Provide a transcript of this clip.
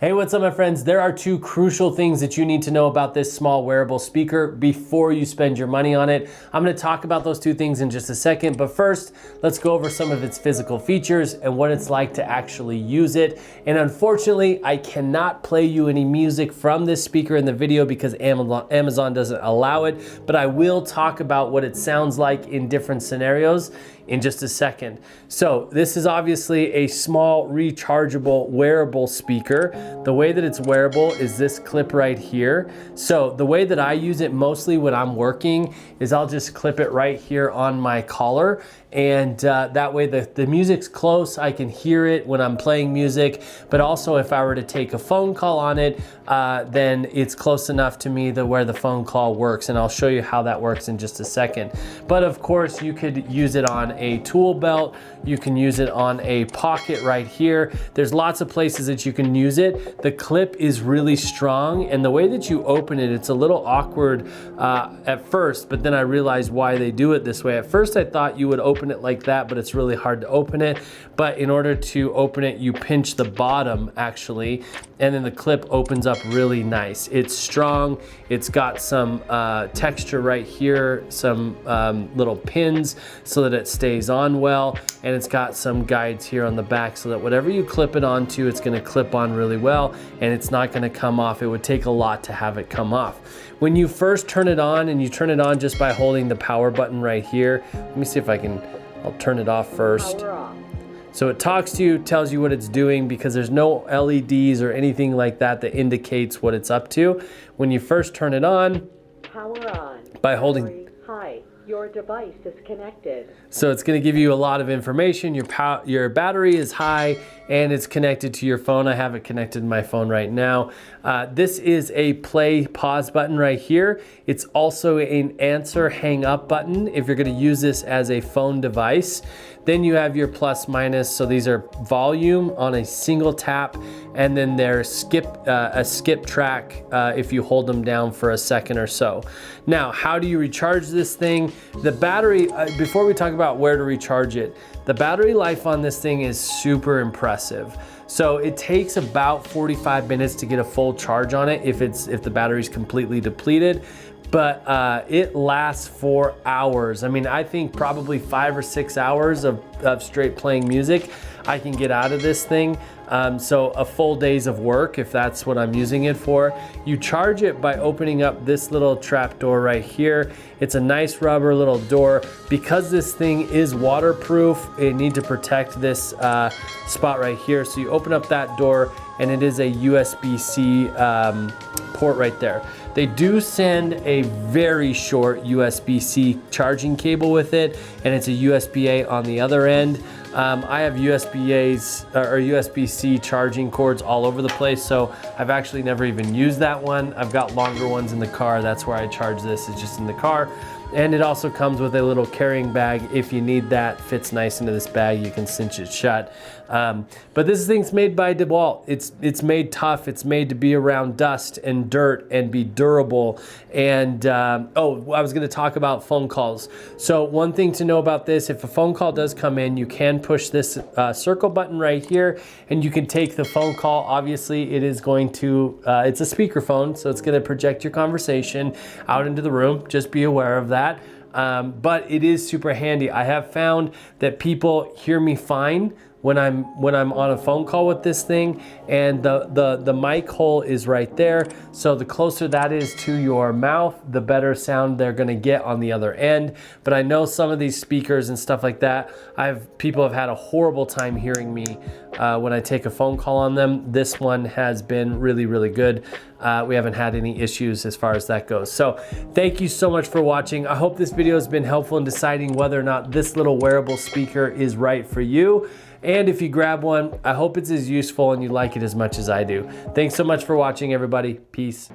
Hey, what's up my friends? There are two crucial things that you need to know about this small wearable speaker before you spend your money on it. I'm gonna talk about those two things in just a second, but first, let's go over some of its physical features and what it's like to actually use it. And unfortunately, I cannot play you any music from this speaker in the video because Amazon doesn't allow it, but I will talk about what it sounds like in different scenarios in just a second. So this is obviously a small rechargeable wearable speaker. The way that it's wearable is this clip right here. So the way that I use it mostly when I'm working is I'll just clip it right here on my collar, and that way the music's close, I can hear it when I'm playing music, but also if I were to take a phone call on it, then it's close enough to me where the phone call works, and I'll show you how that works in just a second. But of course, you could use it on a tool belt, you can use it on a pocket right here. There's lots of places that you can use it. The clip is really strong, and the way that you open it, it's a little awkward at first, but then I realized why they do it this way. At first I thought you would open it like that, but it's really hard to open it. But in order to open it, you pinch the bottom actually, and then the clip opens up really nice. It's strong, it's got some texture right here, some little pins so that it stays on well, and it's got some guides here on the back so that whatever you clip it onto, it's gonna clip on really well, and it's not gonna come off. It would take a lot to have it come off. When you first turn it on, and you turn it on just by holding the power button right here. Let me see if I'll turn it off first. Power off. So it talks to you, tells you what it's doing, because there's no LEDs or anything like that that indicates what it's up to. When you first turn it on, power on. by holding. Battery high. Your device is connected. So it's going to give you a lot of information. Your battery is high and it's connected to your phone. I have it connected to my phone right now. This is a play pause button right here. It's also an answer hang up button if you're going to use this as a phone device. Then you have your plus minus. So these are volume on a single tap, and then there's a skip track if you hold them down for a second or so. Now, how do you recharge this thing? The battery, before we talk about where to recharge it, the battery life on this thing is super impressive. So it takes about 45 minutes to get a full charge on it if the battery's completely depleted. But it lasts for hours. I mean, I think probably 5 or 6 hours of straight playing music I can get out of this thing. So a full day's of work, if that's what I'm using it for. You charge it by opening up this little trap door right here. It's a nice rubber little door. Because this thing is waterproof, you need to protect this spot right here. So you open up that door, and it is a USB-C port right there. They do send a very short USB-C charging cable with it, and it's a USB-A on the other end. I have USB-A's or USB-C charging cords all over the place, so I've actually never even used that one. I've got longer ones in the car. That's where I charge this, it's just in the car. And it also comes with a little carrying bag if you need that. Fits nice into this bag, you can cinch it shut. But this thing's made by DEWALT. It's made tough, it's made to be around dust and dirt and be durable. And oh, I was gonna talk about phone calls. So one thing to know about this, if a phone call does come in, you can push this circle button right here, and you can take the phone call. Obviously it is going to, it's a speakerphone, so it's gonna project your conversation out into the room. Just be aware of that. But it is super handy. I have found that people hear me fine when I'm on a phone call with this thing, and the mic hole is right there. So the closer that is to your mouth, the better sound they're gonna get on the other end. But I know some of these speakers and stuff like that, people have had a horrible time hearing me when I take a phone call on them. This one has been really, really good. We haven't had any issues as far as that goes. So thank you so much for watching. I hope this video has been helpful in deciding whether or not this little wearable speaker is right for you. And if you grab one, I hope it's as useful and you like it as much as I do. Thanks so much for watching, everybody. Peace.